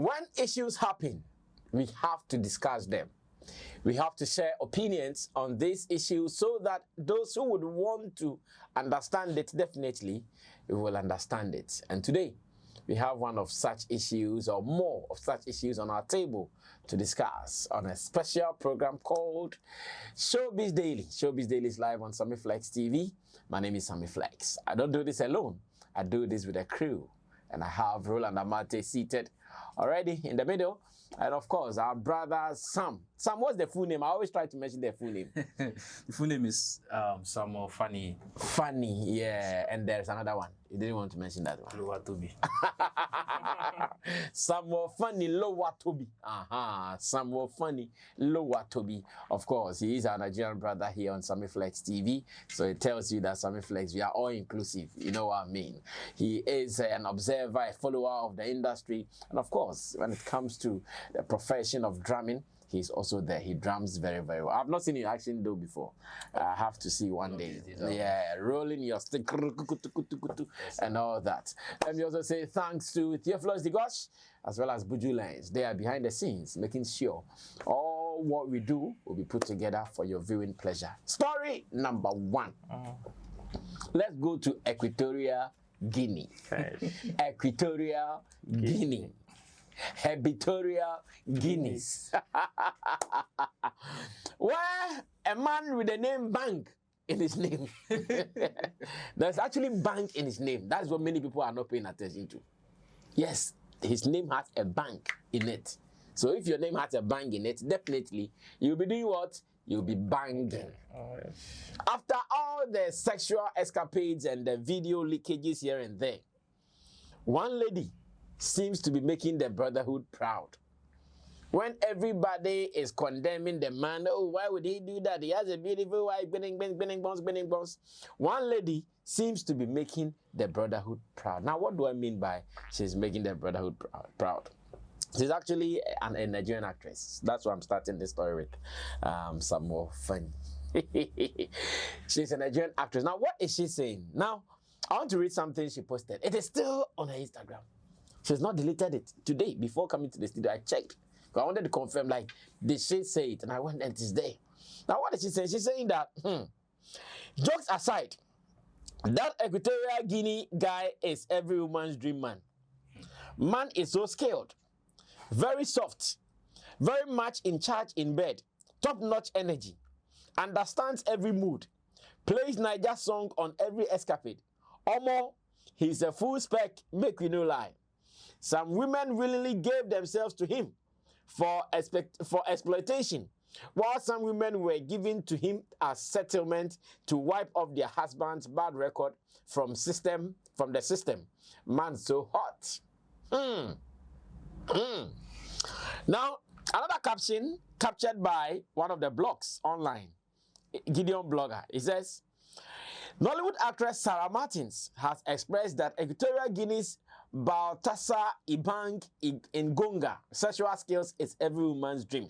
When issues happen, we have to discuss them. We have to share opinions on these issues so that those who would want to understand it, definitely will understand it. And today, we have one of such issues or more of such issues on our table to discuss on a special program called Showbiz Daily. Showbiz Daily is live on Sammy Flex TV. My name is Sammy Flex. I don't do this alone. I do this with a crew. And I have Roland Amate seated already in the middle. And of course, our brother Sam. Sam, what's the full name? I always try to mention their full name. The full name is Samuel Funny. Funny, yeah. And there's another one. You didn't want to mention that one. Lower Toby. Samuel Funny Lower Toby. Samuel Funny Lower Toby. Of course, he is our Nigerian brother here on Sammy Flex TV. So it tells you that Sammy Flex, we are all inclusive. You know what I mean? He is an observer, a follower of the industry. And of course, when it comes to the profession of drumming, he's also there. He drums very, very well. I've not seen you actually do before. I have to see one day. Yeah, rolling your stick and all that. Let me also say thanks to Theophilus Digosh as well as Buju Lines. They are behind the scenes, making sure all what we do will be put together for your viewing pleasure. Story number one. Let's go to Equatorial Guinea. Equatorial Guinea. Equatorial Guineas. Where a man with the name Bank in his name. There's actually Bank in his name. That's what many people are not paying attention to. Yes, his name has a bank in it. So if your name has a bank in it, definitely you'll be doing what? You'll be banging. Oh, yes. After all the sexual escapades and the video leakages here and there, one lady seems to be making the brotherhood proud. When everybody is condemning the man, oh, why would he do that? He has a beautiful wife, spinning bones. One lady seems to be making the brotherhood proud. Now, what do I mean by she's making the brotherhood proud? She's actually a Nigerian actress. That's why I'm starting this story with some more fun. She's a Nigerian actress. Now, what is she saying? Now, I want to read something she posted. It is still on her Instagram. She's not deleted it. Today, before coming to the studio, I checked. I wanted to confirm, like, did she say it? And I went, and it is there. Now, what is she saying? She's saying that, jokes aside, that Equatorial Guinea guy is every woman's dream man. Man is so skilled, very soft, very much in charge in bed, top-notch energy, understands every mood, plays Niger song on every escapade. Omo, he's a full spec, make we no lie. Some women willingly gave themselves to him for exploitation, while some women were given to him as settlement to wipe off their husband's bad record from the system. Man so hot. Now, another caption captured by one of the blogs online, Gideon blogger. It says, Nollywood actress Sarah Martins has expressed that Equatorial Guinea's Baltasar Ibang Ngonga sexual skills is every woman's dream.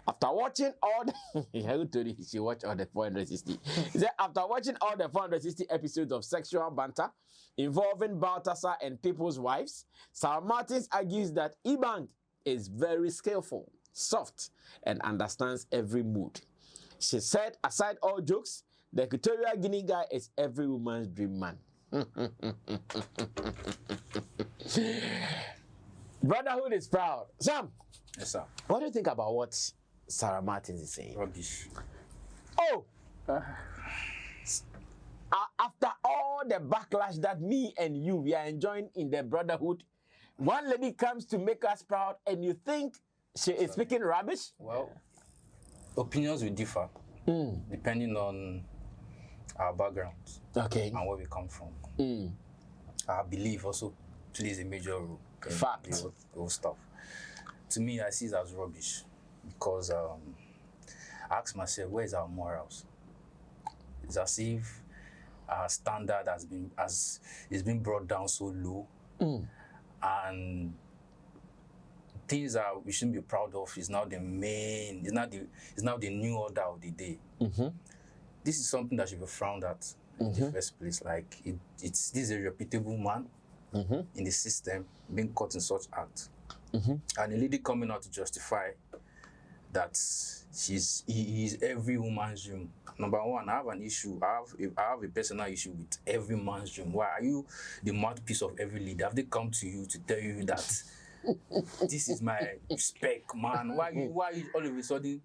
After watching all the she watched all the 460. He said, after watching all the 460 episodes of sexual banter involving Baltasar and people's wives, Sarah Martins argues that Ibang is very skillful, soft, and understands every mood. She said, aside all jokes, the Equatorial Guinea guy is every woman's dream man. Brotherhood is proud. Sam, Yes, sir. what do you think about what Sarah Martins is saying? Rubbish. Oh! After all the backlash that me and you, we are enjoying in the brotherhood, one lady comes to make us proud and you think she is speaking rubbish? Well, opinions will differ depending on our backgrounds, okay, and where we come from. Our belief also plays a major role in Fact. the whole stuff. To me, I see it as rubbish because I ask myself, where is our morals? It's as if our standard is being brought down so low, and things that we shouldn't be proud of is now the main. It's now the new order of the day. This is something that should be frowned at in the first place. Like this is a reputable man in the system being caught in such act. and a lady coming out to justify that he is every woman's dream. Number one, I have an issue. I have a personal issue with every man's dream. Why are you the mouthpiece of every leader? Have they come to you to tell you that this is my spec, man? Why you all of a sudden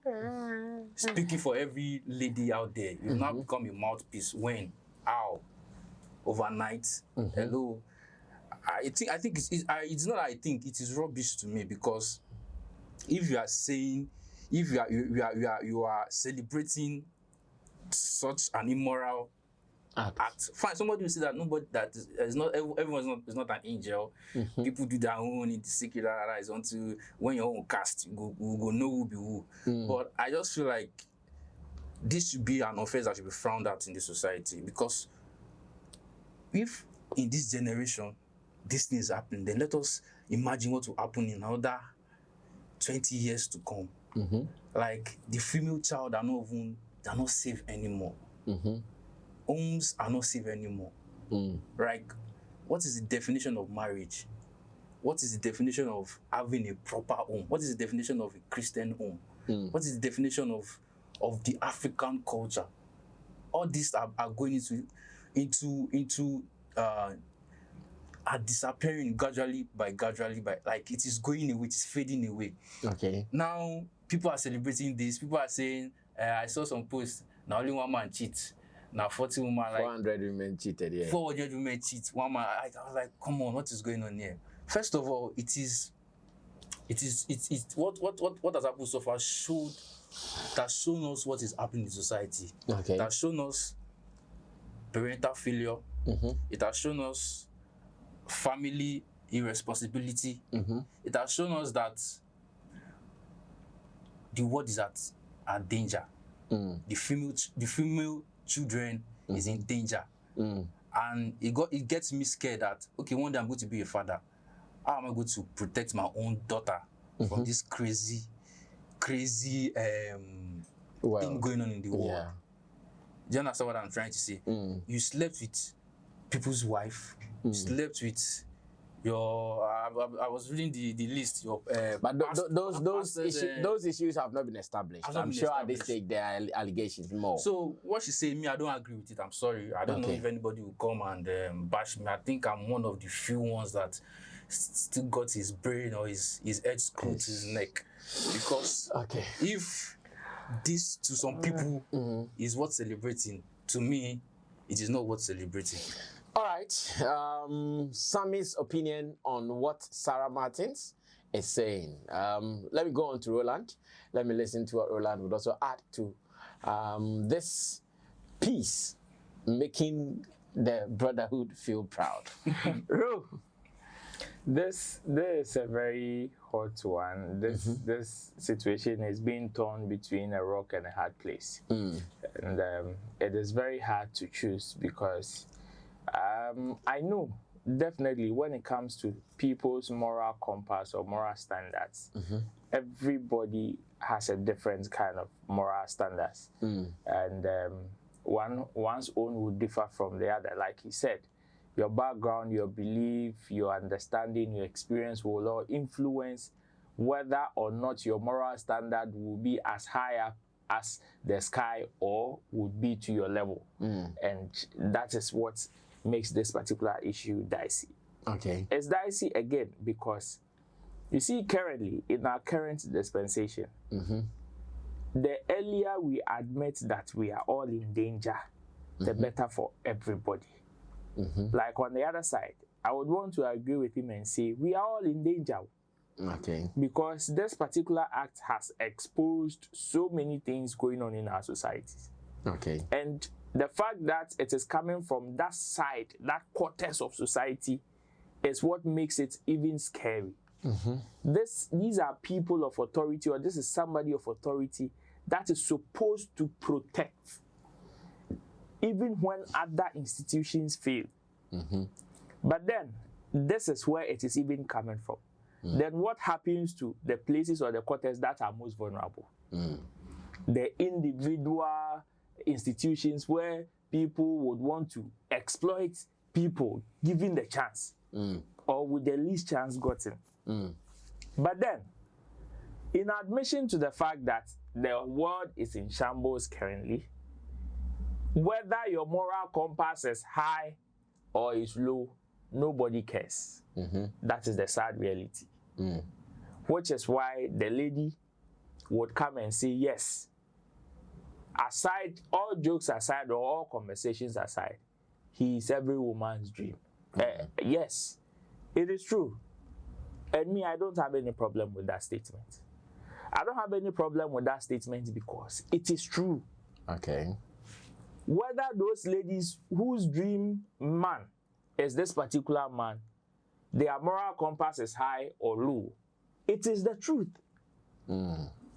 speaking for every lady out there? You've now become a mouthpiece. When? How? Overnight? Hello. I think it's not. I think it is rubbish to me, because if you are saying, if you are celebrating such an immoral act, fine. Somebody will say that everyone is not an angel. People do their own in the secret. It's until when your own cast, you go know who be who. But I just feel like this should be an offense that should be frowned at in this society, because if in this generation this thing is happening, then let us imagine what will happen in another 20 years to come. Like the female child are not safe anymore. Homes are not safe anymore. Like, what is the definition of marriage? What is the definition of having a proper home? What is the definition of a Christian home? What is the definition of the African culture? All these are going into are disappearing gradually by like it is going away, it is fading away. Okay. Now people are celebrating this. People are saying, I saw some posts, now only one man cheats. Now 40 women, like 400 women cheated, yeah. 400 women cheat. One man, I was like, come on, what is going on here? First of all, it is what has happened so far has shown us what is happening in society. Okay. It has shown us parental failure. It has shown us family irresponsibility. It has shown us that the world is at danger. The female children is in danger. And it gets me scared that, okay, one day I'm going to be a father. How am I going to protect my own daughter from this crazy thing going on in the world? Yeah. Do you understand what I'm trying to say? You slept with people's wife. You slept with your. I was reading the list. Your but those issues have not been established. I'm sure at this stage there are allegations more. So what she's saying, me, I don't agree with it. I'm sorry. I don't know if anybody will come and bash me. I think I'm one of the few ones that still got his brain or his head screwed to his neck, because if this to some people is worth celebrating, to me it is not worth celebrating. All right, Sammy's opinion on what Sarah Martins is saying. Let me go on to Roland. Let me listen to what Roland would also add to this piece, making the brotherhood feel proud. This is a very hot one. This situation is being torn between a rock and a hard place, and it is very hard to choose, because I know definitely when it comes to people's moral compass or moral standards, everybody has a different kind of moral standards, and one's own will differ from the other. Like he said, your background, your belief, your understanding, your experience will all influence whether or not your moral standard will be as high up as the sky or would be to your level. And that is what makes this particular issue dicey. Okay. It's dicey again because you see, currently in our current dispensation, the earlier we admit that we are all in danger, the better for everybody. Like on the other side, I would want to agree with him and say we are all in danger. Okay. Because this particular act has exposed so many things going on in our societies. Okay. And the fact that it is coming from that side, that quarters of society, is what makes it even scary. These are people of authority, or this is somebody of authority that is supposed to protect, even when other institutions fail. But then, this is where it is even coming from. Then what happens to the places or the quarters that are most vulnerable? The individual institutions where people would want to exploit people given the chance, or with the least chance gotten. But then, in admission to the fact that the world is in shambles currently, whether your moral compass is high or is low, nobody cares. That is the sad reality. Which is why the lady would come and say, yes, aside, all jokes aside or all conversations aside, he is every woman's dream. Yes, it is true. And me, I don't have any problem with that statement. I don't have any problem with that statement because it is true. Okay. Whether those ladies whose dream man is this particular man, their moral compass is high or low, it is the truth.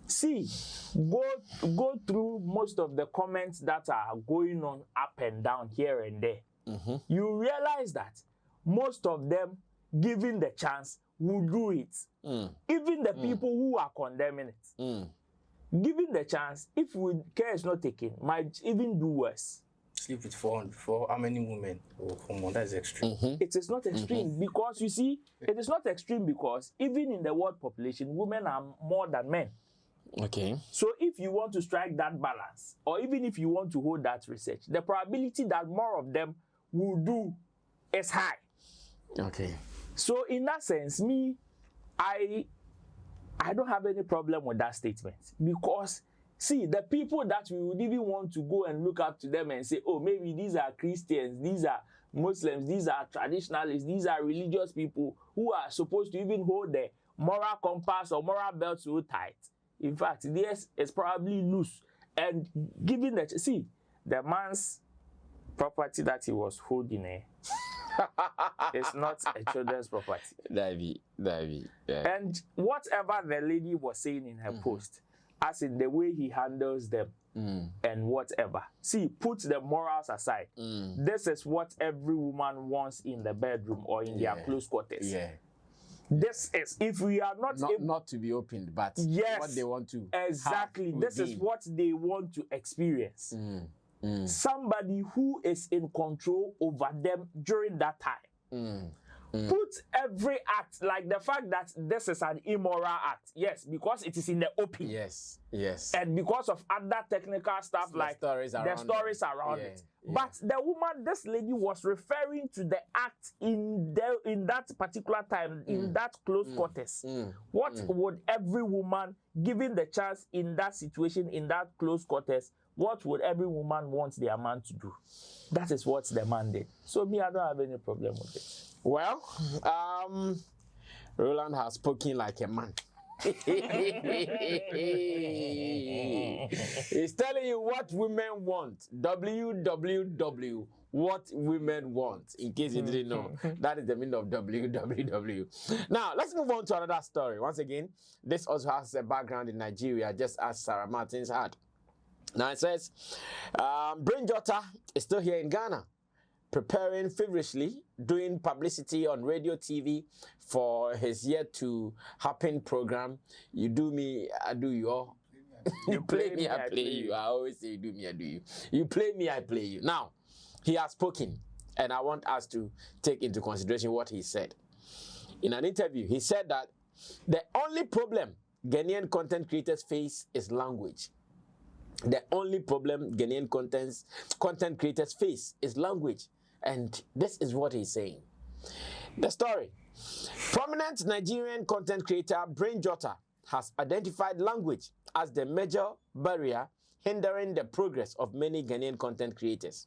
See, go through most of the comments that are going on up and down here and there. You realize that most of them, given the chance, will do it. Even the people who are condemning it. Given the chance, if care is not taken, might even do worse. Sleep with for how many women? Oh, come on, that's extreme. It is not extreme because, you see, it is not extreme because even in the world population, women are more than men. Okay. So if you want to strike that balance, or even if you want to hold that research, the probability that more of them will do is high. Okay. So in that sense, me, I don't have any problem with that statement because, see, the people that we would even want to go and look up to them and say, oh, maybe these are Christians, these are Muslims, these are traditionalists, these are religious people who are supposed to even hold the moral compass or moral belt so tight. In fact, theirs is probably loose. And given that, see, the man's property that he was holding, it's not a children's property. Yeah. And whatever the lady was saying in her post, as in the way he handles them and whatever. See, put the morals aside. This is what every woman wants in the bedroom or in their close quarters. Yeah. This is, if we are not to be opened, but yes, what they want to exactly. This is what they want to experience. Somebody who is in control over them during that time. Put every act, like the fact that this is an immoral act, yes, because it is in the open. Yes. And because of other technical stuff like the stories around it. But the woman, this lady was referring to the act in that particular time, in that close quarters. What would every woman, given the chance in that situation, in that close quarters, what would every woman want their man to do? That is what the man did. So me, I don't have any problem with it. Well, Roland has spoken like a man. He's telling you what women want. www. What women want. In case you didn't know, that is the meaning of www. Now, let's move on to another story. Once again, this also has a background in Nigeria, just as Sarah Martins had. Now it says, Brain Jotter is still here in Ghana, preparing feverishly, doing publicity on radio, TV for his yet to happen program. You do me, I do you. All. You play me, I play you. I always say you do me, I do you. You play me, I play you. Now, he has spoken, and I want us to take into consideration what he said. In an interview, he said that the only problem Ghanaian content creators face is language. The only problem Ghanaian content creators face is language. And this is what he's saying. The story. Prominent Nigerian content creator Brain Jotter has identified language as the major barrier hindering the progress of many Ghanaian content creators.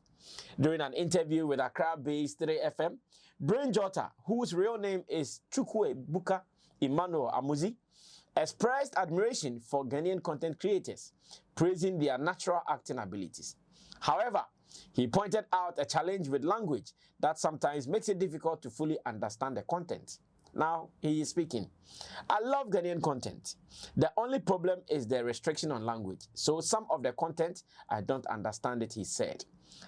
During an interview with Accra-based 3FM, Brain Jotter, whose real name is Chukwu Buka Emmanuel Amuzi, expressed admiration for Ghanaian content creators, praising their natural acting abilities. However, he pointed out a challenge with language that sometimes makes it difficult to fully understand the content. Now, he is speaking. I love Ghanaian content. The only problem is the restriction on language. So some of the content, I don't understand it, he said.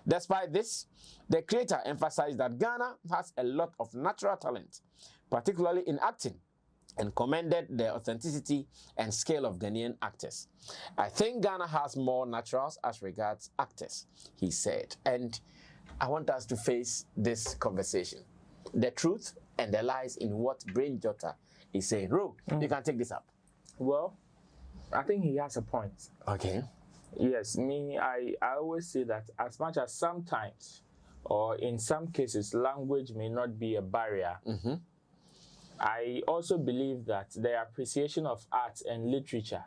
Despite this, the creator emphasized that Ghana has a lot of natural talent, particularly in acting, and commended the authenticity and scale of Ghanaian actors. I think Ghana has more naturals as regards actors, he said. And I want us to face this conversation. The truth and the lies in what Brain Jotter is saying. Ro, you can take this up. Well, I think he has a point. Okay. Yes, I always say that as much as sometimes, or in some cases, language may not be a barrier, I also believe that the appreciation of art and literature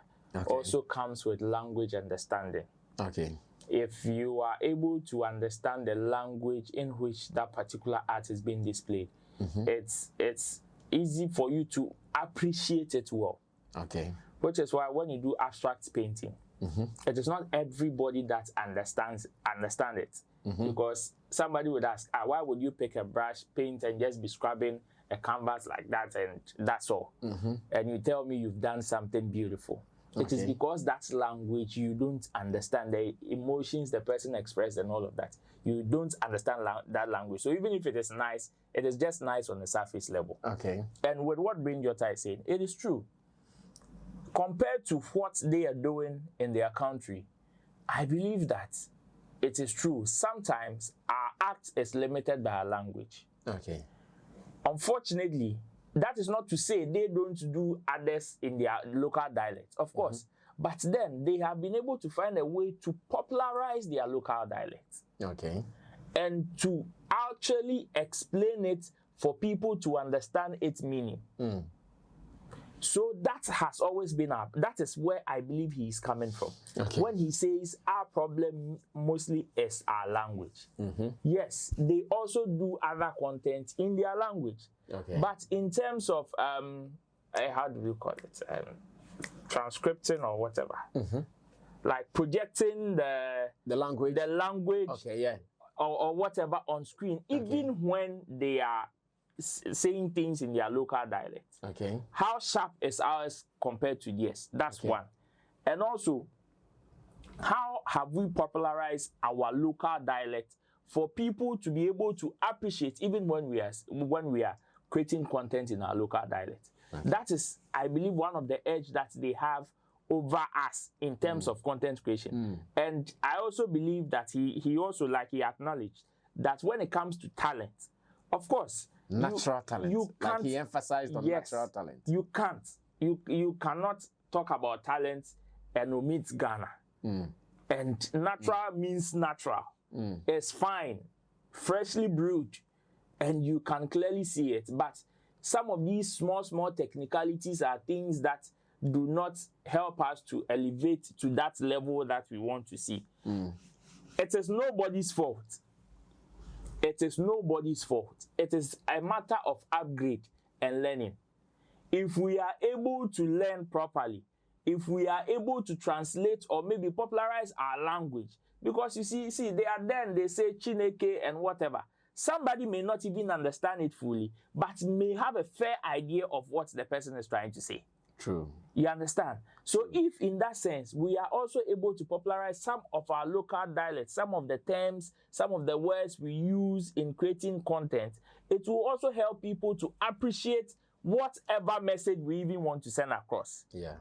also comes with language understanding. Okay. If you are able to understand the language in which that particular art is being displayed, it's easy for you to appreciate it well. Okay. Which is why when you do abstract painting, it is not everybody that understand it. Because somebody would ask, why would you pick a brush, paint, and just be scrubbing a canvas like that, and that's all? And you tell me you've done something beautiful. It is because that's language you don't understand, the emotions the person expressed and all of that. You don't understand that language. So even if it is nice, it is just nice on the surface level. Okay. And with what Jotter is saying, it is true. Compared to what they are doing in their country, I believe that it is true. Sometimes our act is limited by our language. Okay. Unfortunately, that is not to say they don't do others in their local dialect, of course. But then they have been able to find a way to popularize their local dialect. Okay. And to actually explain it for people to understand its meaning. So that has always been that is where I believe he is coming from. Okay. When he says our problem mostly is our language. Yes, they also do other content in their language. Okay. But in terms of how do we call it? Transcripting or whatever. Like projecting the language. Okay, yeah. Or whatever on screen, even when they are saying things in their local dialect. Okay. How sharp is ours compared to theirs? That's one. And also, how have we popularized our local dialect for people to be able to appreciate even when we are creating content in our local dialect? That is, I believe, one of the edge that they have over us in terms of content creation. And I also believe that he also, like he acknowledged, that when it comes to talent, of course, natural talent. You can't, like he emphasized on natural talent. You can't. You cannot talk about talent and omit Ghana. And natural means natural. It's fine, freshly brewed, and you can clearly see it. But some of these small technicalities are things that do not help us to elevate to that level that we want to see. It is nobody's fault. It is nobody's fault. It is a matter of upgrade and learning. If we are able to learn properly, if we are able to translate or maybe popularize our language, because you see, they are then, they say Chineke and whatever. Somebody may not even understand it fully, but may have a fair idea of what the person is trying to say. True. You understand? So if in that sense, we are also able to popularize some of our local dialects, some of the terms, some of the words we use in creating content, it will also help people to appreciate whatever message we even want to send across. Yeah.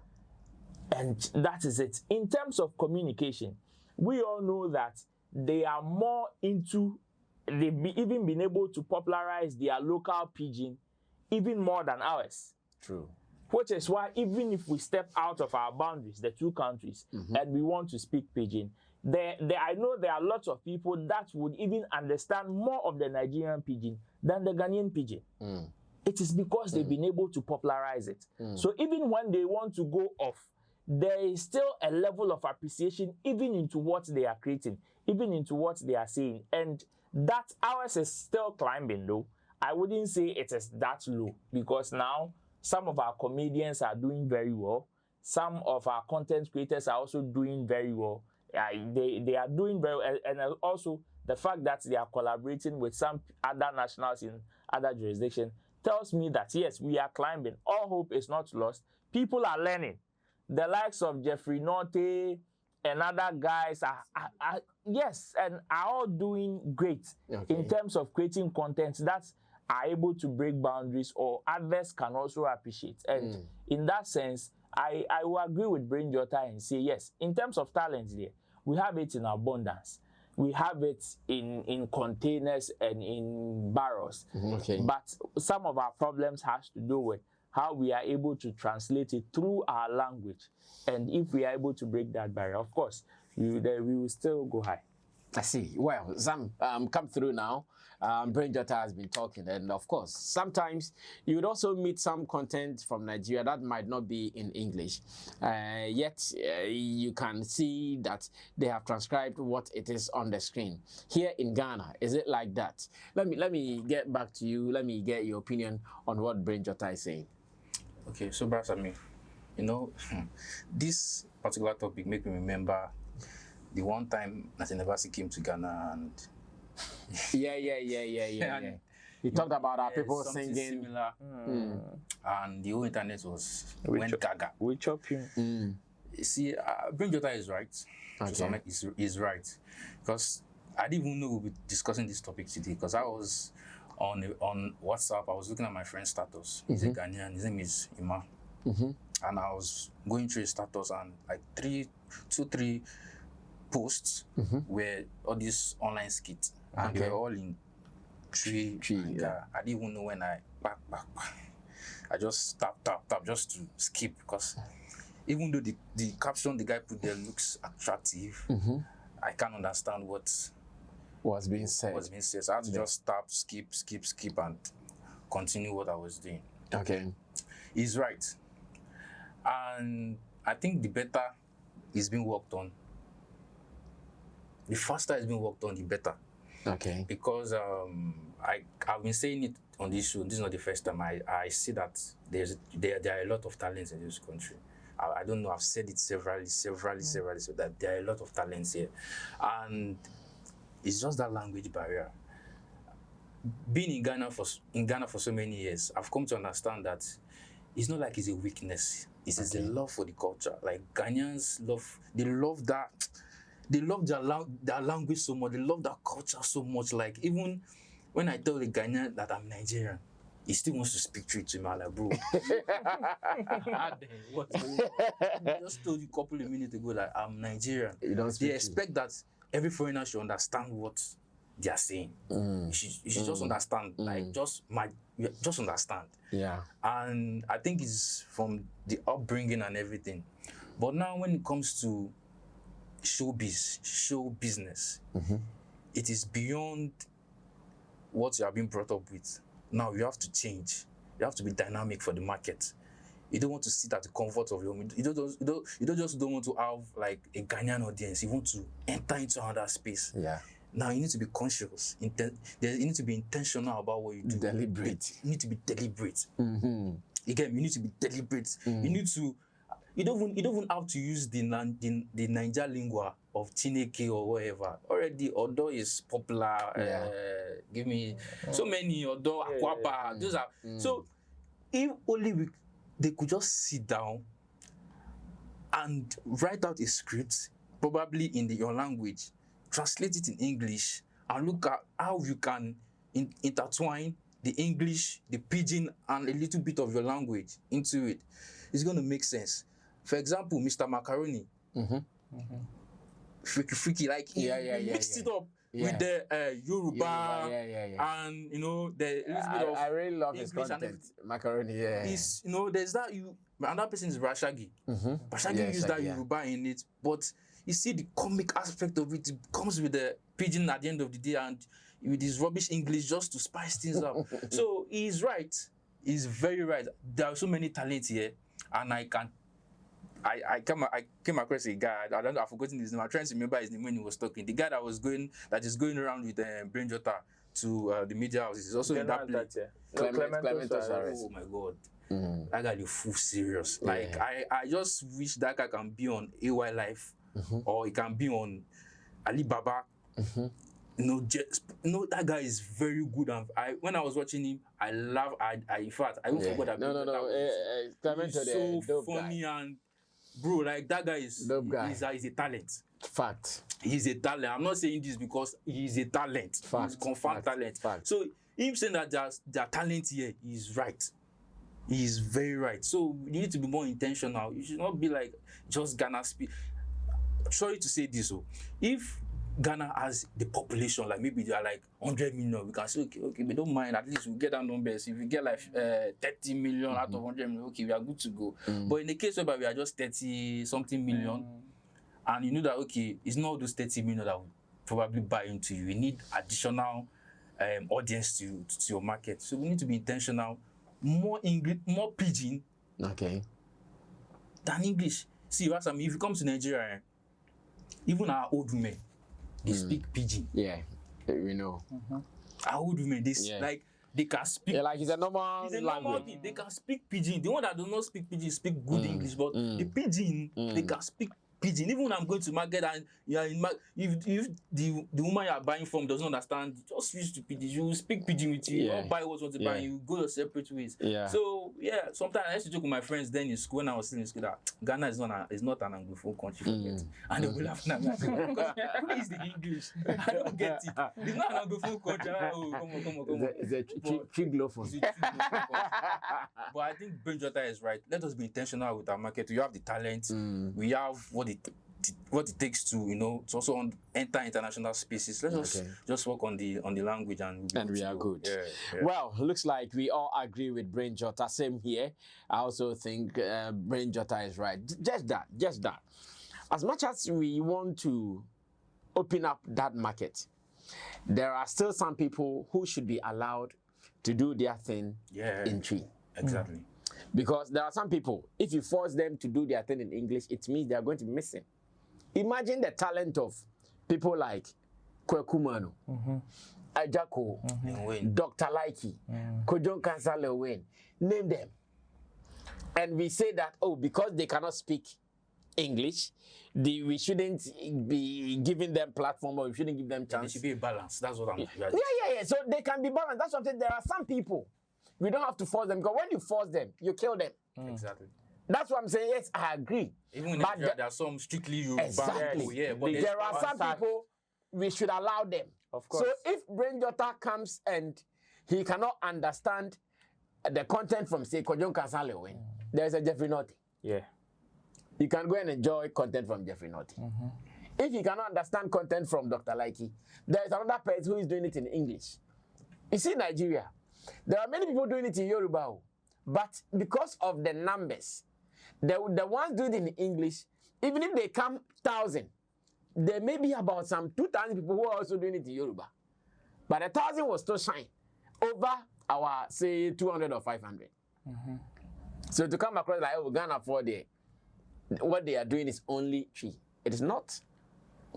And that is it. In terms of communication, we all know that they are more into, they've even been able to popularize their local pidgin even more than ours. True. Which is why even if we step out of our boundaries, the two countries, and we want to speak pidgin, I know there are lots of people that would even understand more of the Nigerian pidgin than the Ghanaian pidgin. It is because they've been able to popularize it. So even when they want to go off, there is still a level of appreciation even into what they are creating, even into what they are saying. And that ours is still climbing though. I wouldn't say it is that low, because now some of our comedians are doing very well. Some of our content creators are also doing very well. They are doing very well. And also the fact that they are collaborating with some other nationals in other jurisdictions tells me that yes, we are climbing. All hope is not lost. People are learning. The likes of Jeffrey Norte and other guys are yes, and are all doing great in terms of creating content that are able to break boundaries or others can also appreciate. And in that sense, I will agree with Jotter and say, yes, in terms of talent there, we have it in abundance. We have it in containers and in barrels. But some of our problems has to do with how we are able to translate it through our language. And if we are able to break that barrier, of course, we will still go high. I see. Well, Sam, come through now. Brain Jotter has been talking, and of course, sometimes you would also meet some content from Nigeria that might not be in English, yet you can see that they have transcribed what it is on the screen. Here in Ghana, is it like that? Let me get back to you. Let me get your opinion on what Brain Jotter is saying. Okay, so Brother Sammy, you know, this particular topic make me remember the one time that University came to Ghana and yeah. He talked about our people something singing. similar, and the whole internet went gaga. We chop you. You see, Brain Jotter is right. Okay. To some extent, is right, because I didn't even know we'll be discussing this topic today. Because I was on WhatsApp, I was looking at my friend's status. He's a Ghanaian. His name is Ima, and I was going through his status, and like three posts were all these online skits, and they were all in tree. Yeah. I didn't even know when I back. I just tap just to skip, because even though the caption the guy put there looks attractive, I can't understand what was being said. So I had to just tap, skip, and continue what I was doing. Okay. He's right, and I think the better is being worked on. The faster it's being worked on, the better. Okay. Because I've been saying it on this show. This is not the first time. I see that there are a lot of talents in this country. I don't know. I've said it severally, so that there are a lot of talents here, and it's just that language barrier. Being in Ghana for so many years, I've come to understand that it's not like it's a weakness. It's the love for the culture. Like Ghanaians love that. They love their language so much. They love that culture so much. Like, even when I tell the Ghanaian that I'm Nigerian, he still wants to speak to me. I'm like, bro. What's going on? I just told you a couple of minutes ago that I'm Nigerian. They expect that every foreigner should understand what they are saying. You should just understand. Like, just understand. Yeah. And I think it's from the upbringing and everything. But now when it comes to show business, it is beyond what you have been brought up with. Now you have to change. You have to be dynamic for the market. You don't want to sit at the comfort of your home. You don't want to have like a Ghanaian audience. You want to enter into another space. Yeah. Now you need to be conscious. You need to be intentional about what you do. Deliberate. You need to be deliberate. Again, you need to be deliberate. You don't even have to use the Niger lingua of Chineke or whatever. Already, Odo is popular. Give me so many Odo, Akwapa. Those are so. If only they could just sit down and write out a script, probably in your language, translate it in English, and look at how you can intertwine the English, the pidgin, and a little bit of your language into it. It's going to make sense. For example, Mr. Macaroni, freaky, like he mixed it up with the Yoruba, and the little bit of I really love his English content. Macaroni, Is there's that another person is Rashagi. Rashagi used that Yoruba in it, but you see the comic aspect of it comes with the pidgin at the end of the day and with his rubbish English just to spice things up. So he's right. He's very right. There are so many talents here, and I came across a guy. I've forgotten his name. I'm trying to remember his name when he was talking. The guy that is going around with Brain Jotter to the media houses is also in that place. Clement. Oh my God. That guy is full serious. Like I just wish that guy can be on AY Life or he can be on Alibaba. That guy is very good. And when I was watching him, I laughed. In fact, I even forgot that. Clement is so funny guy. And bro, like that guy is he's a talent. Fact. He's a talent. I'm not saying this because he's a talent. Fact. He's confirmed talent. Fact. So him saying that there's talent here, he's right. He's very right. So you need to be more intentional. You should not be like just Ghana speak. Sorry to say this, if Ghana has the population, like maybe they are like 100 million. We can say, okay, we don't mind. At least we get that numbers. If we get like 30 million out of 100 million, okay, we are good to go. But in the case where we are just 30 something million, and you know that, okay, it's not those 30 million that will probably buy into you. We need additional audience to your market. So we need to be intentional. More English, more pidgin. Okay. Than English. See, you ask me, if you come to Nigeria, even our old women, they speak pidgin. Yeah, we know. Our old women, like they can speak. Yeah, like it's a normal language. Thing. They can speak pidgin. The one that do not speak pidgin speak good English, but the pidgin they can speak pidgin. Even when I'm going to market and if the woman you are buying from doesn't understand, just switch to pidgin. You speak pidgin with you. Yeah. You buy what you want to buy. And you go your separate ways. Yeah. So yeah, sometimes I used to joke with my friends then in school when I was still in school that Ghana is not an Anglophone country, forget. And they will laugh at me because where is the English? I don't get it. It's not an Anglophone country. Oh, come on. It's a triglophone. But I think Ben Jotter is right. Let us be intentional with our market. We have the talent. We have what it takes to to also enter international spaces. Let us just work on the language and we are good. Yeah. Well, looks like we all agree with Brain Jotter. Same here. I also think Brain Jotter is right. Just that. As much as we want to open up that market, there are still some people who should be allowed to do their thing in Twi. Exactly. Because there are some people, if you force them to do their thing in English, it means they are going to be missing. Imagine the talent of people like Kwekumano, Ajako, Dr. Laiki, Kojon Kansale Wayne. Name them. And we say that, because they cannot speak English, we shouldn't be giving them platform, or we shouldn't give them chance. There should be a balance. That's what I'm Yeah. So they can be balanced. That's what I'm saying. There are some people, we don't have to force them, because when you force them, you kill them. Exactly. That's what I'm saying. Yes, I agree. Even in Nigeria, there are some strictly Yoruba people, but there are some people we should allow them. Of course. So if Brain Jotter comes and he cannot understand the content from, say, Kojon Kansale, there's a Jeffrey Naughty. Yeah. You can go and enjoy content from Jeffrey Naughty. If you cannot understand content from Dr. Laiki, there is another person who is doing it in English. You see, Nigeria, there are many people doing it in Yoruba, but because of the numbers, the ones doing it in English, even if they come 1,000, there may be about some 2,000 people who are also doing it in Yoruba. But 1,000 will still shine over our, say, 200 or 500. So to come across like, Ghana for what they are doing is only Twi. It is not.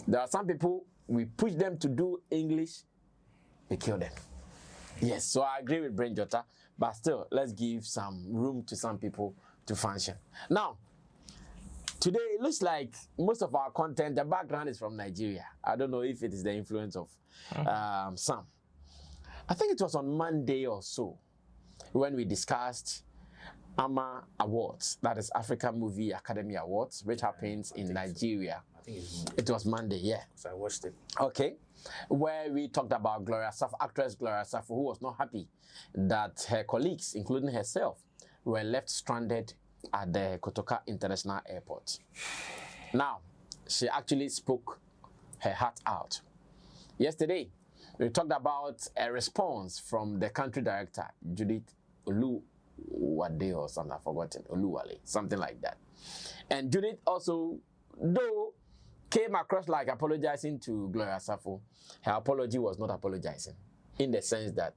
There are some people, we push them to do English, we kill them. Yes, so I agree with Brain Jotter, but still, let's give some room to some people to function. Now, today it looks like most of our content, the background is from Nigeria. I don't know if it is the influence of some. I think it was on Monday or so when we discussed AMA Awards, that is African Movie Academy Awards, which happens in Nigeria. I think it's Monday. It was Monday, yeah. So I watched it. Okay. Where we talked about actress Gloria Safo, who was not happy that her colleagues, including herself, were left stranded at the Kotoka International Airport. Now, she actually spoke her heart out. Yesterday, we talked about a response from the country director, Judith Oluwade or something, I've forgotten, Oluwale, something like that. And Judith also, though, came across like apologizing to Gloria Safo, her apology was not apologizing, in the sense that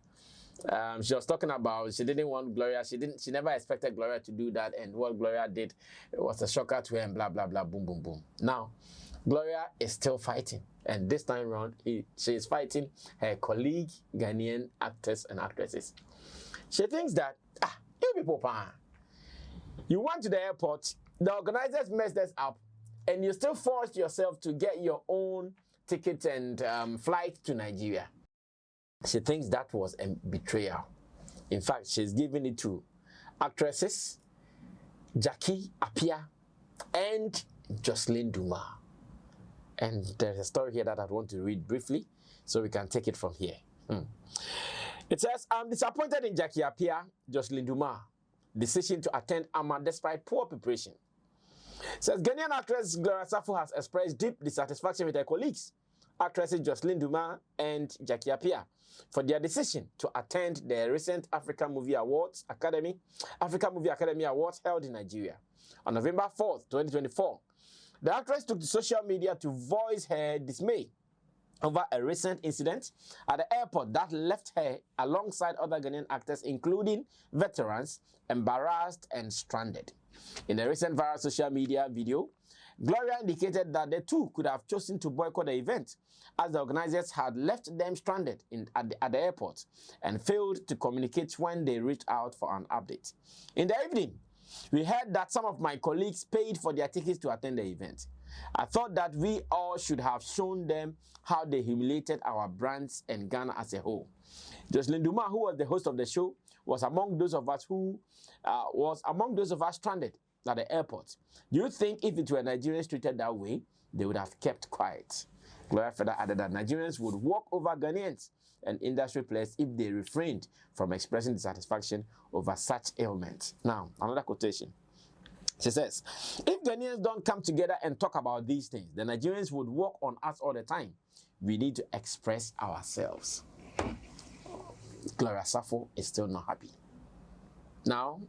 she was talking about she didn't want Gloria, she never expected Gloria to do that, and what Gloria did was a shocker to her, and blah blah blah, boom boom boom. Now, Gloria is still fighting, and this time around, she is fighting her colleague Ghanaian actors and actresses. She thinks that you people, you went to the airport, the organizers messed us up, and you still forced yourself to get your own ticket and flight to Nigeria. She thinks that was a betrayal. In fact, she's giving it to actresses Jackie Appiah and Jocelyn Duma. And there's a story here that I want to read briefly, so we can take it from here. It says, I'm disappointed in Jackie Appiah, Jocelyn Duma decision to attend AMA despite poor preparation. It says, Ghanaian actress Gloria Safo has expressed deep dissatisfaction with her colleagues actresses Jocelyn Duma and Jackie Appiah for their decision to attend the recent African Movie Academy Awards held in Nigeria. On November 4th, 2024, the actress took to social media to voice her dismay over a recent incident at the airport that left her alongside other Ghanaian actors, including veterans, embarrassed and stranded. In a recent viral social media video, Gloria indicated that the two could have chosen to boycott the event, as the organizers had left them stranded at the airport and failed to communicate when they reached out for an update. In the evening, we heard that some of my colleagues paid for their tickets to attend the event. I thought that we all should have shown them how they humiliated our brands and Ghana as a whole. Jocelyn Duma, who was the host of the show, was among those of us stranded at the airport. Do you think if it were Nigerians treated that way, they would have kept quiet? Gloria further added that Nigerians would walk over Ghanaians and industry players if they refrained from expressing dissatisfaction over such ailments. Now, another quotation. She says, if Ghanaians don't come together and talk about these things, the Nigerians would walk on us all the time. We need to express ourselves. Gloria Safo is still not happy. Now,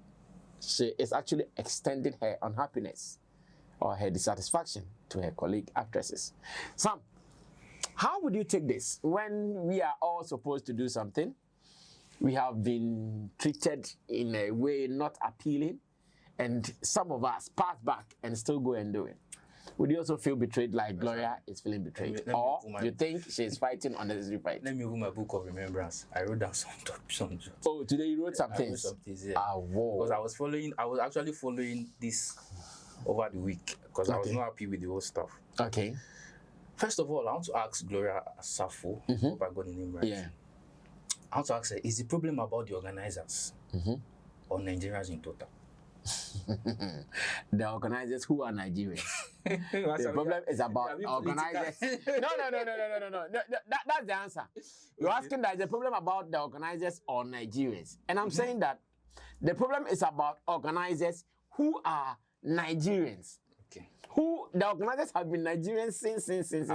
she is actually extending her unhappiness or her dissatisfaction to her colleague actresses. Sam, how would you take this when we are all supposed to do something? We have been treated in a way not appealing, and some of us pass back and still go and do it. Would you also feel betrayed like Gloria is feeling betrayed? Or you think she's fighting unnecessary fight? Let me open my book of remembrance. I wrote down some. Oh, today you wrote some things? I wrote some things, yeah. Whoa. Because I was actually following this over the week because I was not happy with the whole stuff. Okay. First of all, I want to ask Gloria Safo, hope I got the name right. Yeah. I want to ask her, is the problem about the organizers or Nigerians in total? The organizers who are Nigerians. The problem is about organizers. No. That's the answer. You're asking that is the problem about the organizers or Nigerians. And I'm saying that the problem is about organizers who are Nigerians. Okay. Who the organizers have been Nigerians since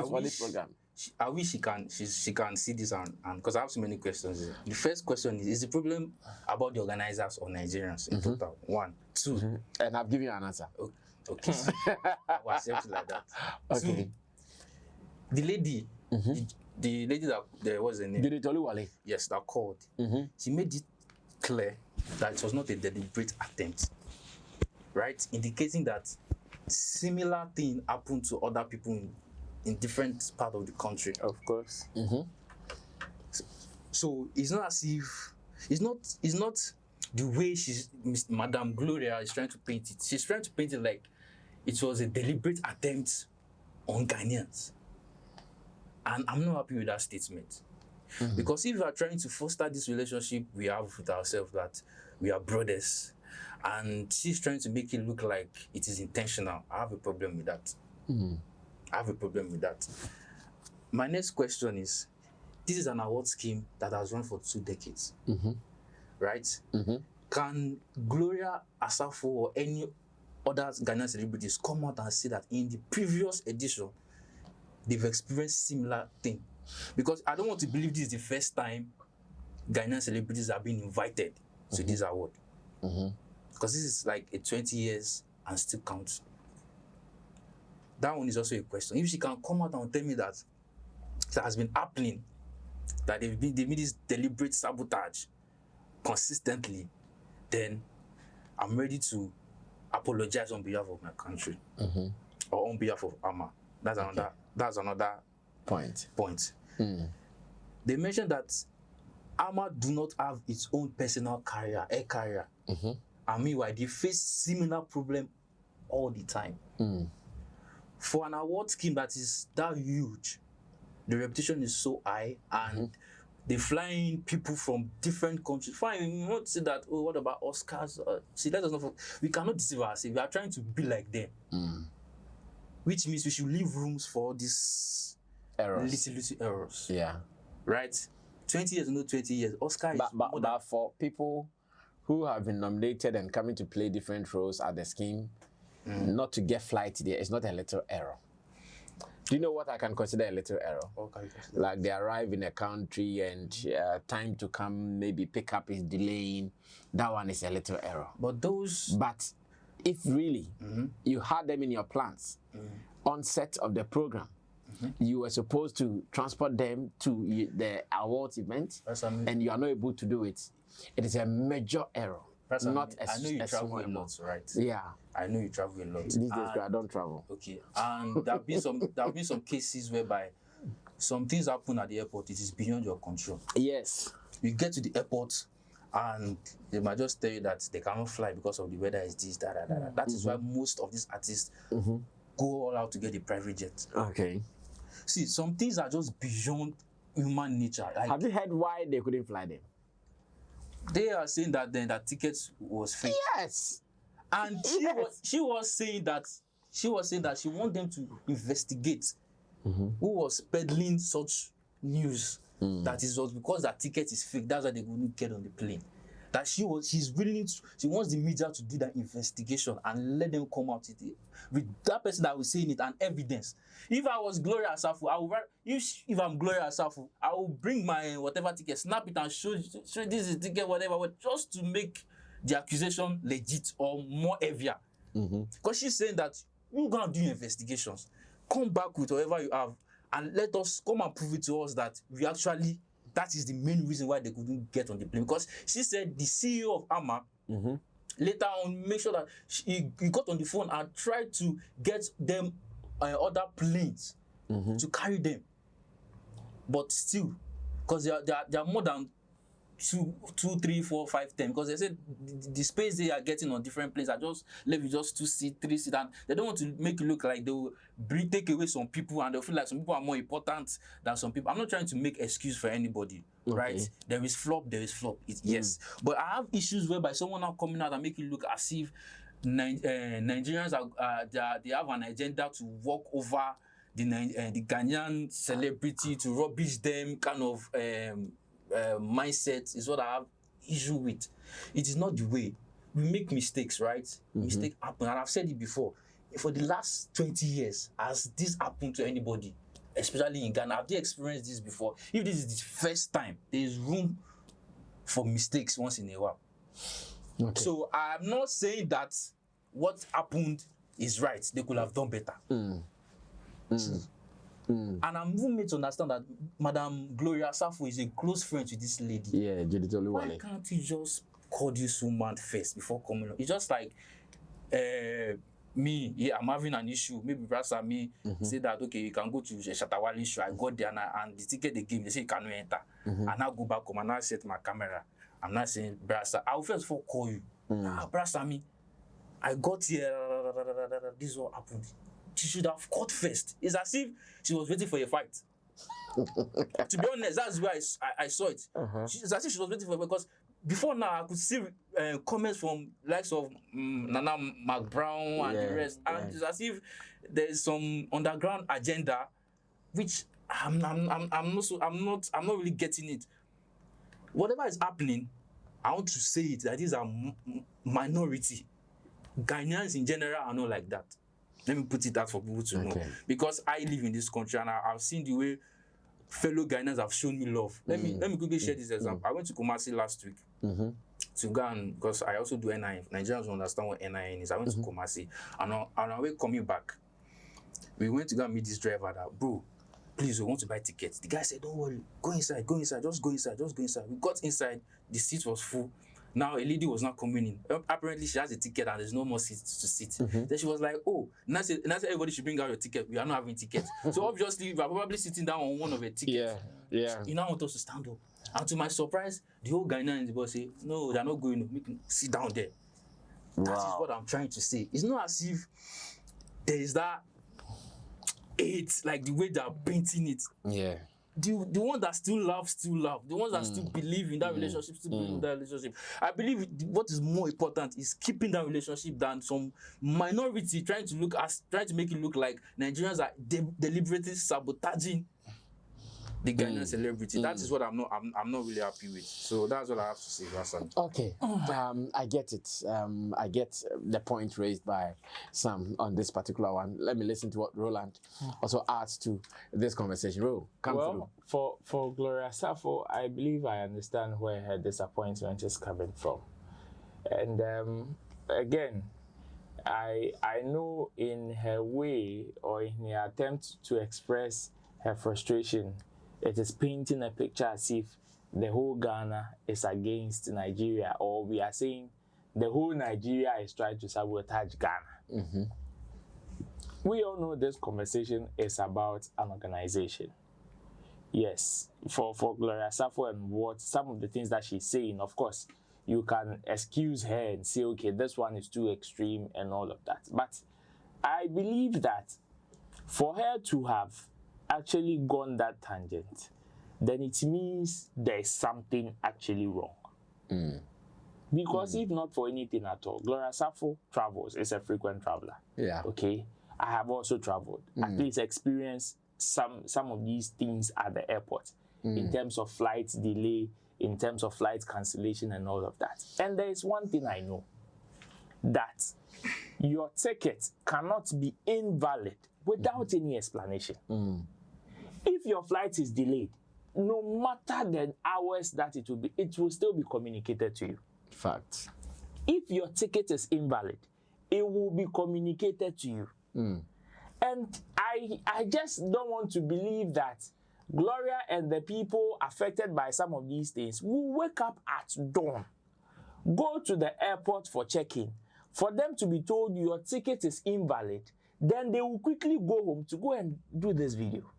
for this program. I wish she can see this and because I have so many questions. The first question is the problem about the organizers or Nigerians in total? 1, 2. And I've given you an answer. Okay. I will accept it like that. Okay. 2, the lady, the lady that was her name? Wale. Yes, that called. She made it clear that it was not a deliberate attempt, right? Indicating that similar thing happened to other people in different part of the country. Of course. So it's not as if it's not the way Madame Gloria is trying to paint it. She's trying to paint it like it was a deliberate attempt on Ghanaians. And I'm not happy with that statement. Because if we are trying to foster this relationship we have with ourselves, that we are brothers, and she's trying to make it look like it is intentional, I have a problem with that. I have a problem with that. My next question is, this is an award scheme that has run for 2 decades, right? Can Gloria Asafo or any other Ghanaian celebrities come out and say that in the previous edition, they've experienced similar thing? Because I don't want to believe this is the first time Ghanaian celebrities are being invited to this award. Because this is like a 20 years and still counts. That one is also a question. If she can come out and tell me that it has been happening, that they made this deliberate sabotage consistently, then I'm ready to apologize on behalf of my country or on behalf of Ama. That's another point. They mentioned that Ama do not have its own personal air carrier. And meanwhile, they face similar problem all the time. For an award scheme that is that huge, the reputation is so high, and they fly in people from different countries. Fine, you want to say that, oh, what about Oscars? See, let us not. We cannot deceive ourselves. We are trying to be like them. Which means we should leave rooms for these little errors. Yeah. Right? 20 years, no 20 years. Oscar is but for people who have been nominated and coming to play different roles at the scheme, not to get flight there, it's not a little error. Do you know what I can consider a little error? Okay. Like they arrive in a country and time to come, maybe pick up is delaying. That one is a little error. But those... But if really you had them in your plans, onset of the program, you were supposed to transport them to the awards event, and you are not able to do it, it is a major error. Not I know you travel a lot, right? Yeah. I know you travel a lot. These days, I don't travel. Okay. And there have been some cases whereby some things happen at the airport. It is beyond your control. Yes. You get to the airport and they might just tell you that they cannot fly because of the weather is this, that. That is why most of these artists go all out to get a private jet. Okay. See, some things are just beyond human nature. Like, have you heard why they couldn't fly them? They are saying that then that tickets was fake. Yes. And she was saying that she want them to investigate who was peddling such news that it was because that ticket is fake. That's why they couldn't get on the plane. That she wants the media to do that investigation and let them come out with that person that was saying it and evidence. If I was Gloria Asafu, I would if I'm Gloria Asafu, I will bring my whatever ticket, snap it and show this is ticket, whatever, just to make the accusation legit or more heavier. Because she's saying that you're gonna do investigations, come back with whatever you have, and let us come and prove it to us that we actually, that is the main reason why they couldn't get on the plane. Because she said the CEO of AMA later on make sure that he got on the phone and tried to get them other planes to carry them. But still, because they are more than 2, 3, 4, 5, 10. Because they said the space they are getting on different planes are just maybe just 2 seats, 3 seats, and they don't want to make it look like they will take away some people and they'll feel like some people are more important than some people. I'm not trying to make excuse for anybody, right? There is flop. Yes. But I have issues whereby someone now coming out and make it look as if Nigerians they have an agenda to walk over the Ghanaian celebrity, to rubbish them kind of mindset is what I have issue with. It is not the way. We make mistakes, right? Mistakes happen, and I've said it before. For the last 20 years, has this happened to anybody, especially in Ghana? Have they experienced this before? If this is the first time, there is room for mistakes once in a while. Okay. So I'm not saying that what happened is right. They could have done better. And I'm even made to understand that Madam Gloria Asafu is a close friend to this lady. Yeah, why can't he just call this woman first before coming on? It's just like me, I'm having an issue. Maybe Brasa me say that, okay, you can go to Shatawali show. I got there and the ticket they gave me, they say you cannot enter. And I go back home and I set my camera. I'm not saying, Brasa, I will first of all call you. Brasa me, I got here, this is what happened. She should have caught first. It's as if she was waiting for a fight. To be honest, that's where I saw it. It's as if she was waiting for it, because before now I could see comments from likes of Nana McBrown and the rest, and it's as if there's some underground agenda, which I'm not really getting it. Whatever is happening, I want to say it that these are minority. Ghanaians in general are not like that. Let me put it out for people to know. Because I live in this country and I've seen the way fellow Ghanaians have shown me love. Let me quickly share this example. I went to Kumasi last week to go and, because I also do NIN. Nigerians don't understand what NIN is. I went to Kumasi, and on our way coming back, we went to go and meet this driver that, bro, please, we want to buy tickets. The guy said, don't worry, go inside, just go inside. We got inside, the seat was full. Now a lady was not coming in. Apparently she has a ticket and there's no more seats to sit. Then she was like, oh, now said everybody should bring out your ticket. We are not having tickets. So obviously we are probably sitting down on one of the tickets. Yeah. You now want us to stand up. And to my surprise, the whole Ghanaian in the bus say, no, they're not going to sit down there. That is what I'm trying to say. It's not as if there is that hate, like the way they are painting it. Yeah. The ones that still love. The ones that still believe in that relationship, still believe in that relationship. I believe what is more important is keeping that relationship than some minority trying to make it look like Nigerians are deliberately sabotaging the Ghanaian celebrity. That is what I'm not really happy with. So that's what I have to say, Hassan. Okay, I get it. I get the point raised by Sam on this particular one. Let me listen to what Roland also adds to this conversation. Ro, come through. For Gloria Safo, I believe I understand where her disappointment is coming from. And again, I know in her way or in her attempt to express her frustration, it is painting a picture as if the whole Ghana is against Nigeria, or we are saying the whole Nigeria is trying to sabotage Ghana. Mm-hmm. We all know this conversation is about an organization. Yes, for Gloria Safo and what some of the things that she's saying, of course, you can excuse her and say, okay, this one is too extreme and all of that. But I believe that for her to have actually gone that tangent, then it means there's something actually wrong. Because if not for anything at all, Gloria Safo travels, is a frequent traveler. Yeah. Okay. I have also traveled, at least experienced some of these things at the airport in terms of flight delay, in terms of flight cancellation and all of that. And there is one thing I know, that your ticket cannot be invalid without any explanation. If your flight is delayed, no matter the hours that it will be, it will still be communicated to you. Fact. If your ticket is invalid, it will be communicated to you. And I just don't want to believe that Gloria and the people affected by some of these things will wake up at dawn, go to the airport for check-in, for them to be told your ticket is invalid, then they will quickly go home to go and do this video.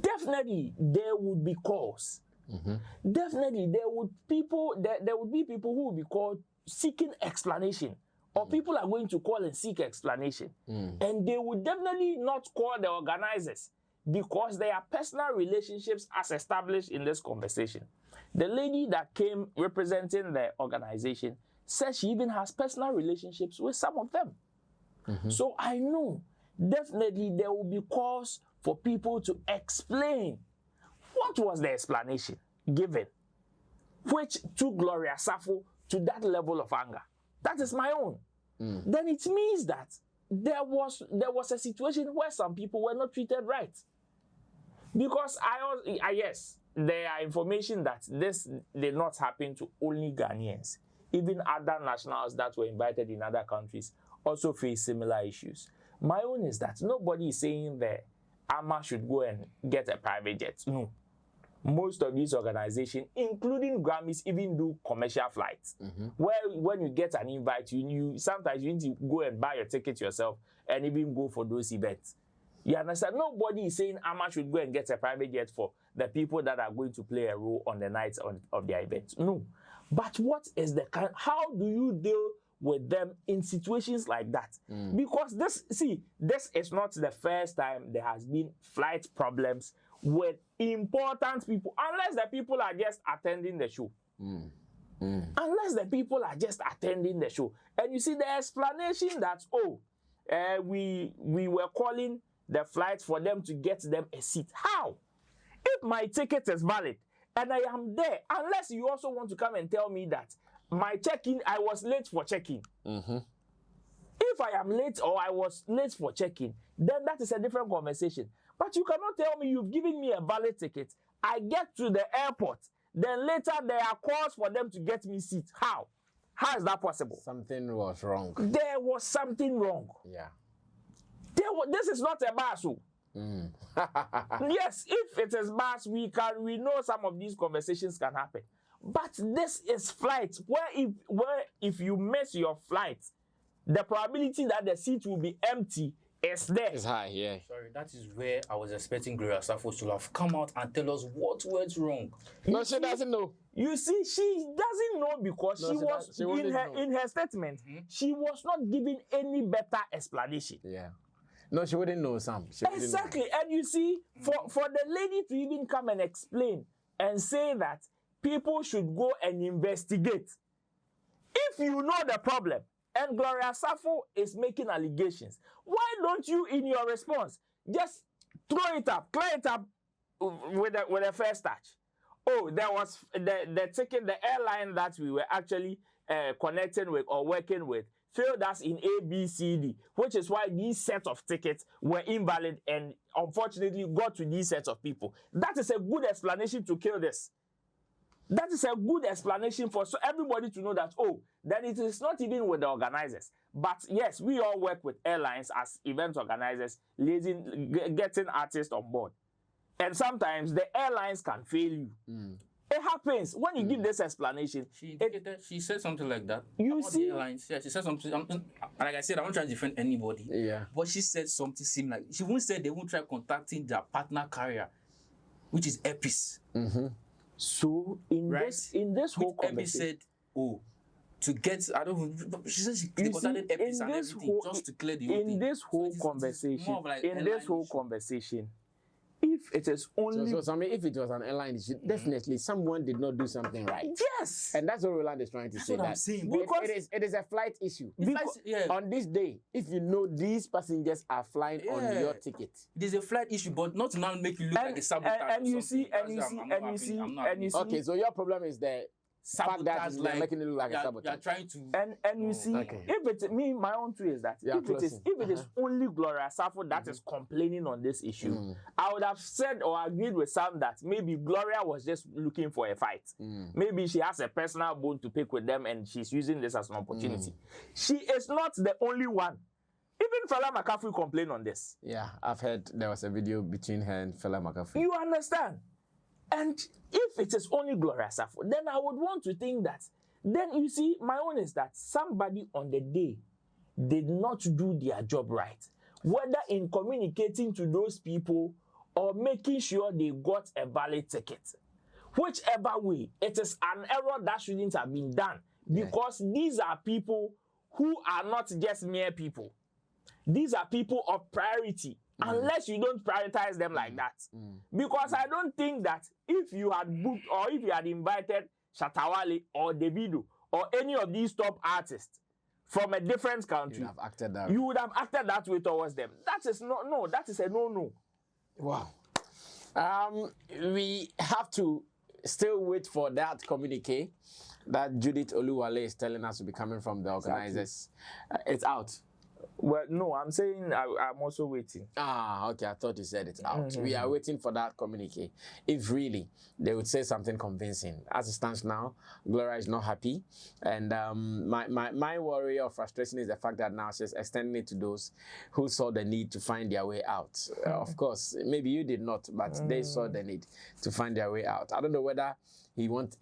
Definitely, there would be calls. Definitely, there would be people who will be called seeking explanation, or people are going to call and seek explanation, and they would definitely not call the organizers because there are personal relationships as established in this conversation. The lady that came representing the organization says she even has personal relationships with some of them. So I know definitely there will be calls for people to explain what was the explanation given, which took Gloria Safo to that level of anger. That is my own. Then it means that there was a situation where some people were not treated right. Because yes, there are information that this did not happen to only Ghanaians. Even other nationals that were invited in other countries also face similar issues. My own is that nobody is saying that AMA should go and get a private jet. No. Most of these organizations, including Grammys, even do commercial flights. Where when you get an invite, you sometimes you need to go and buy your ticket yourself and even go for those events. You understand? Nobody is saying AMA should go and get a private jet for the people that are going to play a role on the night of their event. No. But what is how do you deal with them in situations like that? Because this is not the first time there has been flight problems with important people, unless the people are just attending the show. Unless the people are just attending the show. And you see the explanation that, we were calling the flight for them to get them a seat. How? If my ticket is valid and I am there, unless you also want to come and tell me that my check-in, I was late for check-in. If I am late or I was late for check-in, then that is a different conversation. But you cannot tell me you've given me a valid ticket. I get to the airport, then later there are calls for them to get me seats. How? How is that possible? Something was wrong. There was something wrong. Yeah. This is not a bus. Yes, if it is bus, we know some of these conversations can happen. But this is flight, where if you miss your flight, the probability that the seat will be empty is there. It's high, yeah. Sorry, that is where I was expecting Gloria Safo to have come out and tell us what went wrong. No, she doesn't know. You see, she doesn't know because in her statement, she was not giving any better explanation. Yeah. No, she wouldn't know, Sam. Exactly. And you see, for the lady to even come and explain and say that people should go and investigate, if you know the problem, and Gloria Safo is making allegations, why don't you, in your response, just throw it up, clear it up, with the first touch. Oh, there was the ticket, the airline that we were actually connecting with or working with failed us in A, B, C, D, which is why these sets of tickets were invalid and unfortunately got to these sets of people. That is a good explanation to kill this. That is a good explanation for everybody to know that, oh, then it is not even with the organizers. But yes, we all work with airlines as event organizers, getting artists on board. And sometimes the airlines can fail you. It happens when you give this explanation. She said something like that. You About see, the airlines. Yeah, she said something. Like I said, I'm not trying to defend anybody. Yeah. But she said something similar. She won't say they won't try contacting their partner carrier, which is Epis. so in this whole Which Epis conversation, said, oh, to get, I don't. She said she contacted Epis and everything just to clear the whole thing. in this whole So conversation, more of like in this airline whole issue. conversation, if it is only So Sammy, if it was an airline issue, definitely someone did not do something right. yes, And that's what Roland is trying to say. what I'm That saying. it is a flight issue. Yeah. On this day, if you know these passengers are flying on Yeah. your ticket, It is a flight issue, but not to now make you look like a sabotage. and you or see, something. and you see, okay, so your problem is the fact that Sabotage, they're making it look like a you're sabotage. trying to. and you see, okay. if it's me, my own too is that Yeah, if it is only Gloria Safo that is complaining on this issue, I would have said or agreed with Sam that maybe Gloria was just looking for a fight. Maybe she has a personal bone to pick with them and she's using this as an opportunity. She is not the only one. Even Fela McCaffrey complained on this. Yeah, I've heard there was a video between her and Fela McCaffrey. You understand? And if it is only Gloria Safo, then I would want to think that, then you see, my own is that somebody on the day did not do their job right. Whether in communicating to those people or making sure they got a valid ticket. Whichever way, it is an error that shouldn't have been done because these are people who are not just mere people. These are people of priority. Unless you don't prioritize them like that. Because I don't think that if you had booked or if you had invited Shatawale or Davido or any of these top artists from a different country, you would have acted that way towards them. That is that is a no-no. Wow. We have to still wait for that communique that Judith Oluwale is telling us to be coming from the organizers. It's out. Well, no, I'm saying I'm also waiting. Ah, okay. I thought you said it's out. We are waiting for that communique. If really they would say something convincing. As it stands now, Gloria is not happy. And my worry or frustration is the fact that now she's extending it to those who saw the need to find their way out. Of course, maybe you did not, but they saw the need to find their way out. I don't know whether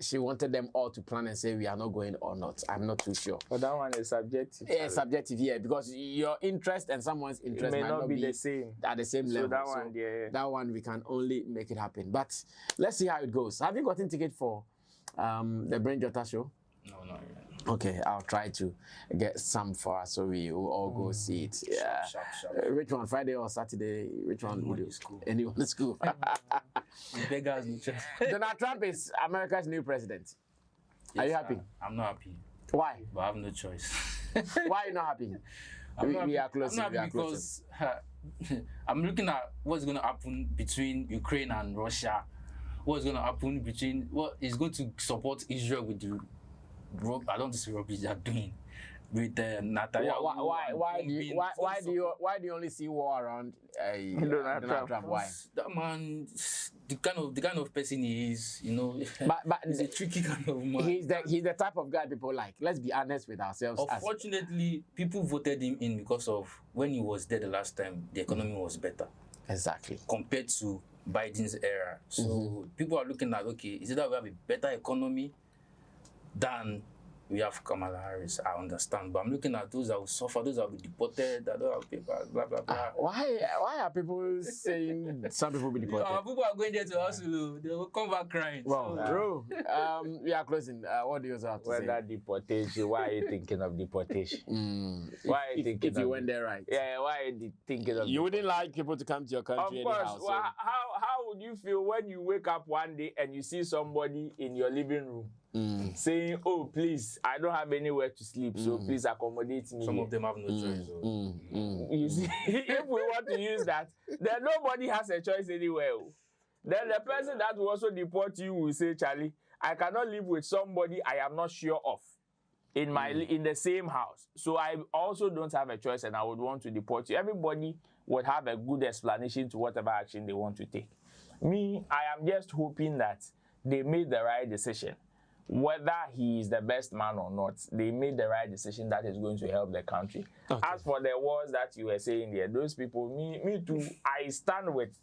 she wanted them all to plan and say we are not going or not. I'm not too sure. But that one is subjective. Yeah, subjective, yeah, because your interest and someone's interest may might not be the same. At the same level. That one, yeah. That one we can only make it happen. But let's see how it goes. Have you gotten ticket for the Brain Jotter show? No, not yet. Okay, I'll try to get some for us so we will all go see it. Yeah. Sharp. Which one, Friday or Saturday? Which one would you? Anyone is cool. Beggars in church. Donald Trump is America's new president. Are you happy? I'm not happy, Why? but I have no choice. Why are you not happy? We are closing. I'm not happy because I'm looking at what's going to happen between Ukraine and Russia. What's going to happen between what is going to support Israel with the I don't see rubbish they're doing with Netanyahu. Why do you only see war around Donald Trump? Why? That man, the kind of person he is, But he's a tricky kind of man. He's the type of guy people like. Let's be honest with ourselves. Unfortunately, people voted him in because of when he was there the last time, the economy was better. Exactly. Compared to Biden's era. So people are looking at, okay, is it that we have a better economy than we have Kamala Harris? I understand, but I'm looking at those that will suffer, those that will be deported, that don't have papers, blah blah blah. Why are people saying some people will be deported? People are going there to hustle, they will come back crying. Well, bro, we are closing. What do you have to say? That deportation, why are you thinking of deportation? Why are you thinking if you went there right? Yeah, why are you thinking of You wouldn't like people to come to your country Of course. anyhow. Well, how would you feel when you wake up one day and you see somebody in your living room saying, oh, please, I don't have anywhere to sleep, so please accommodate me. Some of them have no choice. You see, if we want to use that, then nobody has a choice anywhere. then the person that will also deport you will say, Charlie, I cannot live with somebody I am not sure of in the same house. So I also don't have a choice and I would want to deport you. Everybody would have a good explanation to whatever action they want to take. Me, I am just hoping that they made the right decision. Whether he is the best man or not, they made the right decision that is going to help the country. Okay. As for the wars that you were saying there, those people, me too, I stand with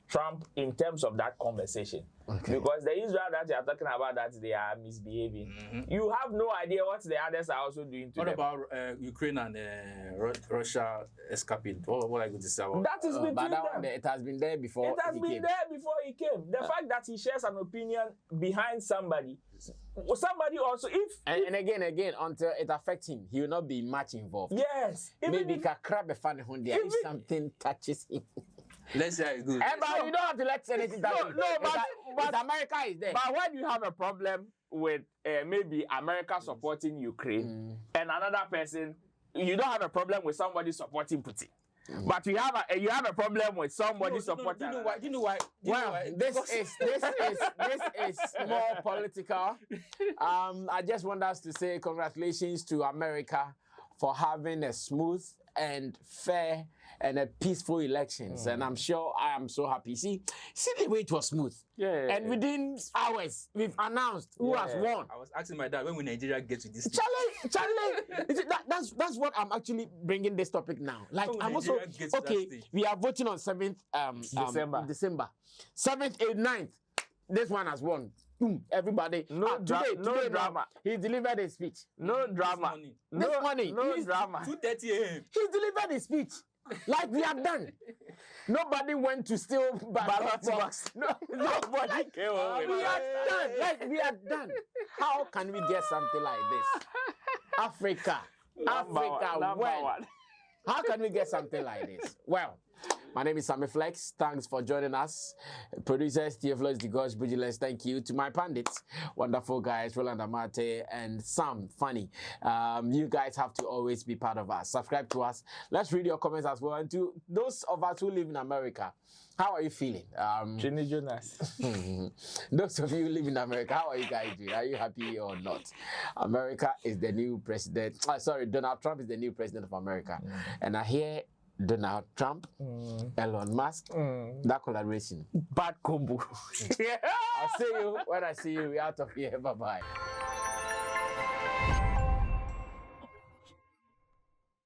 Trump in terms of that conversation. Okay. Because the Israel that you are talking about, that they are misbehaving. You have no idea what the others are also doing to them. What about Ukraine and Russia escaping? What are you going to say about that? Is between them. It has been there before. It has been there before he came. The fact that he shares an opinion behind somebody also, and again, until it affects him, he will not be much involved. Yes. Maybe he can grab a funny one there if something touches him. Let's say it's good. But you don't have to let anything happen. But America is there. But when you have a problem with maybe America supporting Ukraine and another person, you don't have a problem with somebody supporting Putin. But you have a problem with somebody supporting. Do you know why? This is more political. I just want us to say congratulations to America for having a smooth and fair and a peaceful elections, and I'm sure I am so happy. See the way it was smooth. And within hours, we've announced who has won. I was asking my dad, when will Nigeria get to this? Charlie, that's what I'm actually bringing this topic now. Like I'm also okay. We are voting on 7th December, 7th, 8th, 9th. This one has won. Everybody, no drama. He delivered a speech. No drama. No drama. 2:30 a.m. He delivered a speech. Like we have done. Nobody went to steal ballot box. Nobody came over. We are done. Like we are done. How can we get something like this? Africa. When? How can we get something like this? Well, my name is Sammy Flex. Thanks for joining us. Producers, Theophilus DeGosh, Vigilance, thank you. To my pandits, wonderful guys, Roland Amate and Sam, funny. You guys have to always be part of us. Subscribe to us. Let's read your comments as well. And to those of us who live in America, how are you feeling? Jenny Jonas. Those of you who live in America, how are you guys doing? Are you happy or not? America is the new president. Donald Trump is the new president of America. And I hear Donald Trump, Elon Musk, that collaboration. Bad combo. I'll see you when I see you. We're out of here. Bye-bye.